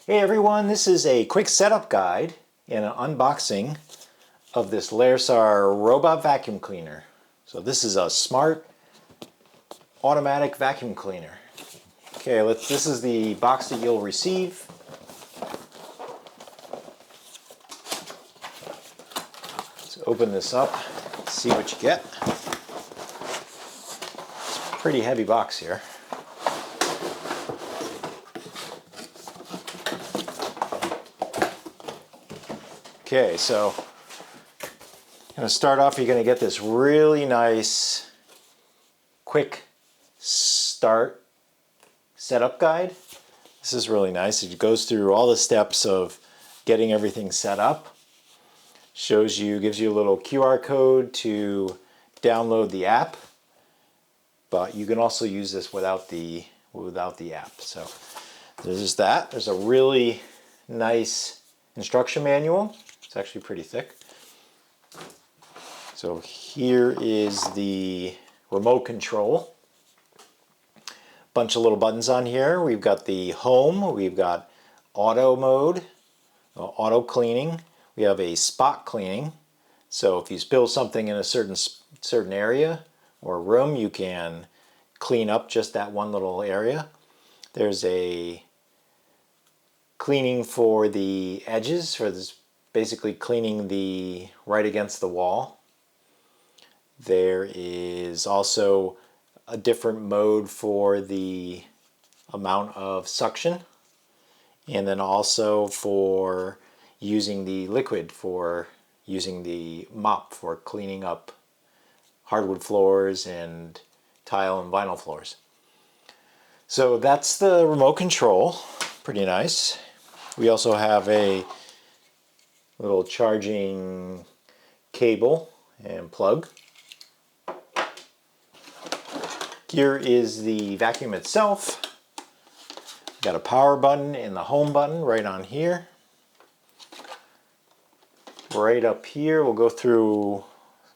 Hey everyone, this is a quick setup guide and an unboxing of this Laresar robot vacuum cleaner. So this is a smart automatic vacuum cleaner. Okay, this is the box that you'll receive. Let's open this up, see what you get. It's a pretty heavy box here. Okay, so I'm going to start off, you're going to get this really nice quick start setup guide. This is really nice. It goes through all the steps of getting everything set up. Shows you, gives you a little QR code to download the app, but you can also use this without the app. So there's that. There's a really nice instruction manual. It's actually pretty thick. So here is the remote control. Bunch of little buttons on here. We've got the home, we've got auto mode, auto cleaning. We have a spot cleaning. So if you spill something in a certain area or room, you can clean up just that one little area. There's a cleaning for the edges, for this, basically cleaning the right against the wall. There is also a different mode for the amount of suction, and then also for using the liquid, for using the mop for cleaning up hardwood floors and tile and vinyl floors. So that's the remote control. Pretty nice. We also have a little charging cable and plug. Here is the vacuum itself. Got a power button and the home button right on here. Right up here, we'll go through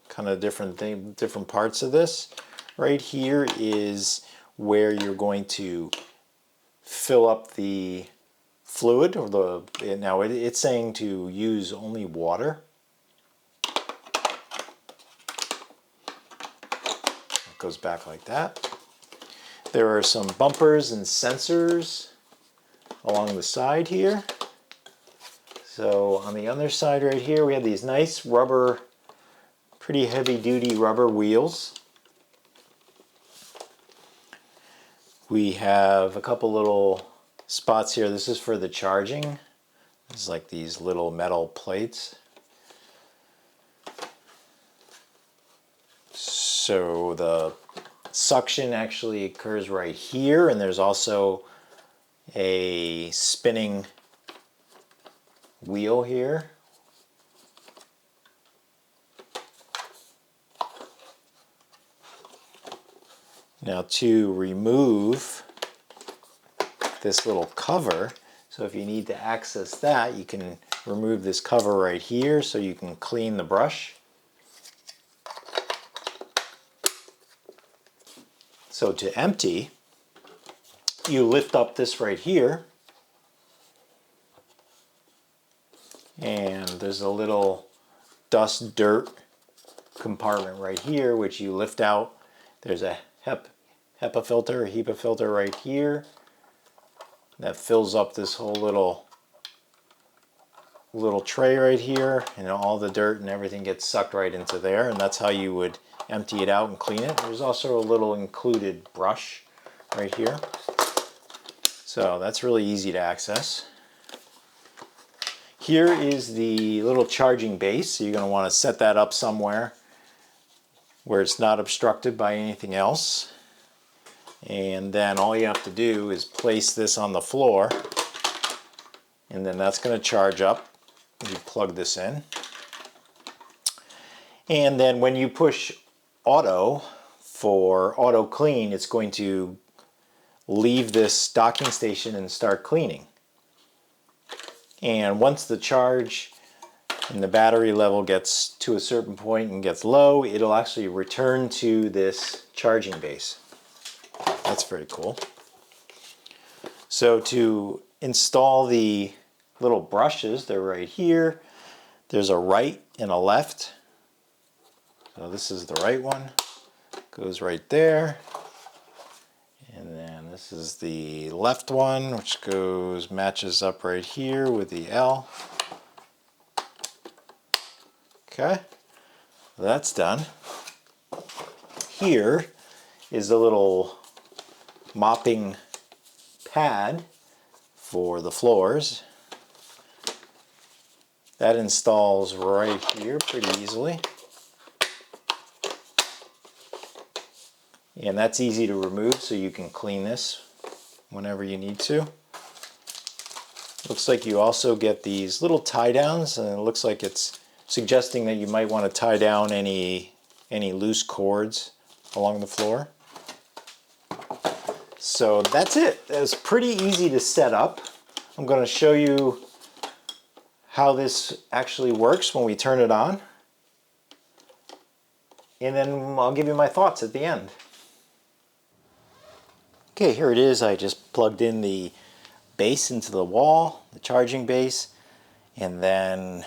kind of different parts of this. Right here is where you're going to fill up the fluid, or now it's saying to use only water. It goes back like that. There are some bumpers and sensors along the side here. So on the other side right here, we have these nice rubber, pretty heavy duty rubber wheels. We have a couple little spots here. This is for the charging. It's like these little metal plates. So the suction actually occurs right here, and there's also a spinning wheel here. Now to remove this little cover, so if you need to access that, you can remove this cover right here so you can clean the brush. So to empty, you lift up this right here, and there's a little dust dirt compartment right here which you lift out. There's a HEPA filter right here that fills up this whole little tray right here, and all the dirt and everything gets sucked right into there, and that's how you would empty it out and clean it. There's also a little included brush right here, so that's really easy to access. Here is the little charging base. So you're going to want to set that up somewhere where it's not obstructed by anything else. And then all you have to do is place this on the floor, and then that's going to charge up. You plug this in. And then when you push auto for auto clean, it's going to leave this docking station and start cleaning. And once the charge and the battery level gets to a certain point and gets low, it'll actually return to this charging base. That's very cool. So to install the little brushes. They're right here. There's a right and a left. So this is the right one. Goes right there. And then this is the left one, which matches up right here with the L. Okay, that's done. Here is a little mopping pad for the floors. That installs right here pretty easily. And that's easy to remove, so you can clean this whenever you need to. Looks like you also get these little tie downs, and it looks like it's suggesting that you might want to tie down any loose cords along the floor. So that's it. It's pretty easy to set up. I'm going to show you how this actually works when we turn it on. And then I'll give you my thoughts at the end. Okay, here it is. I just plugged in the base into the wall, the charging base, and then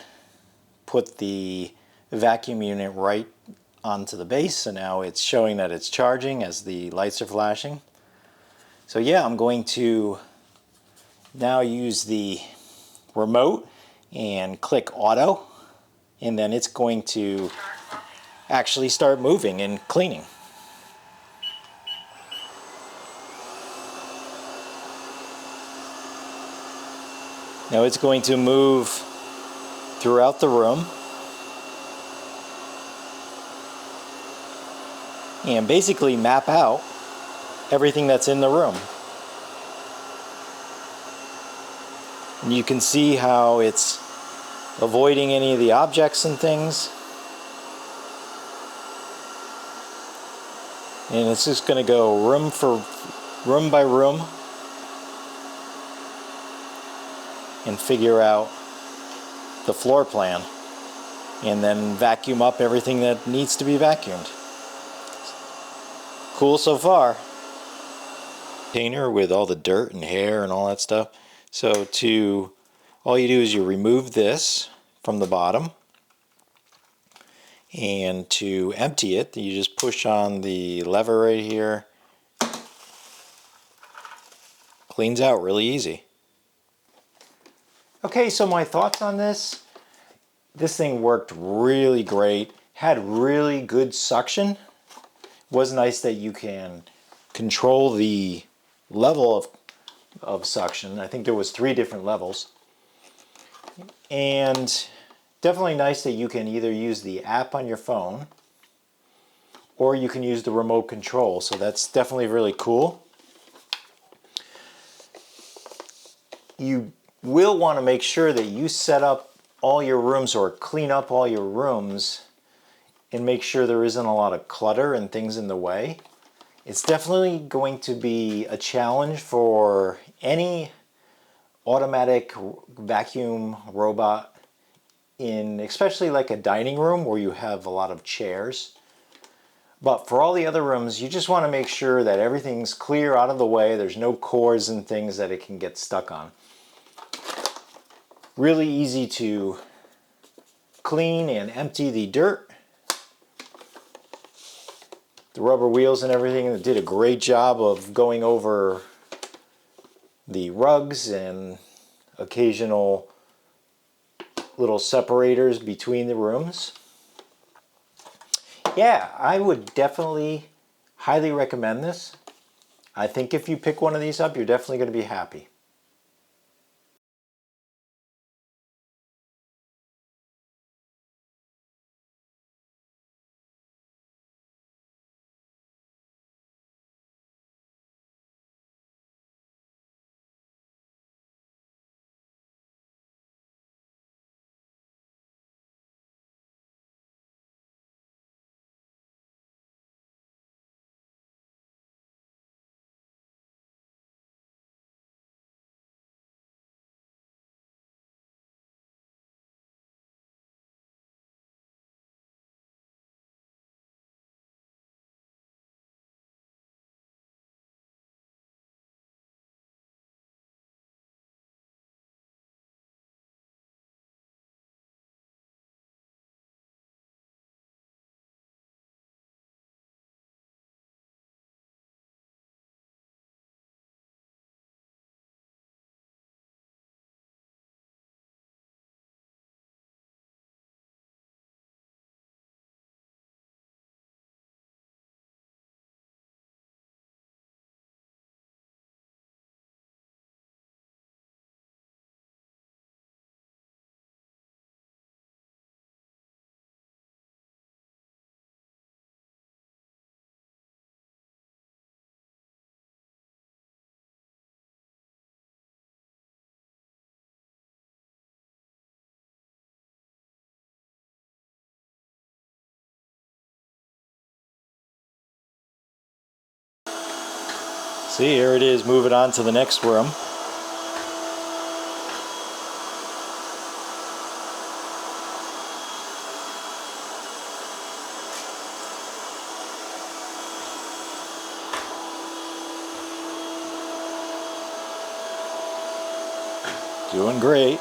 put the vacuum unit right onto the base. So now it's showing that it's charging as the lights are flashing. So yeah, I'm going to now use the remote and click auto, and then it's going to actually start moving and cleaning. Now it's going to move throughout the room and basically map out everything that's in the room. And you can see how it's avoiding any of the objects and things. And it's just going to go room by room and figure out the floor plan, and then vacuum up everything that needs to be vacuumed. Cool so far. Container with all the dirt and hair and all that stuff. So all you do is you remove this from the bottom, and to empty it you just push on the lever right here. Cleans out really easy. Okay, so my thoughts on this. This thing worked really great, had really good suction. It was nice that you can control the level of suction. I think there was 3 different levels. And definitely nice that you can either use the app on your phone or you can use the remote control. So that's definitely really cool. You will want to make sure that you set up all your rooms or clean up all your rooms and make sure there isn't a lot of clutter and things in the way. It's definitely going to be a challenge for any automatic vacuum robot in especially like a dining room where you have a lot of chairs. But for all the other rooms, you just want to make sure that everything's clear out of the way. There's no cords and things that it can get stuck on. Really easy to clean and empty the dirt. The rubber wheels and everything did a great job of going over the rugs and occasional little separators between the rooms. Yeah, I would definitely highly recommend this. I think if you pick one of these up, you're definitely going to be happy. See, here it is, moving on to the next room. Doing great.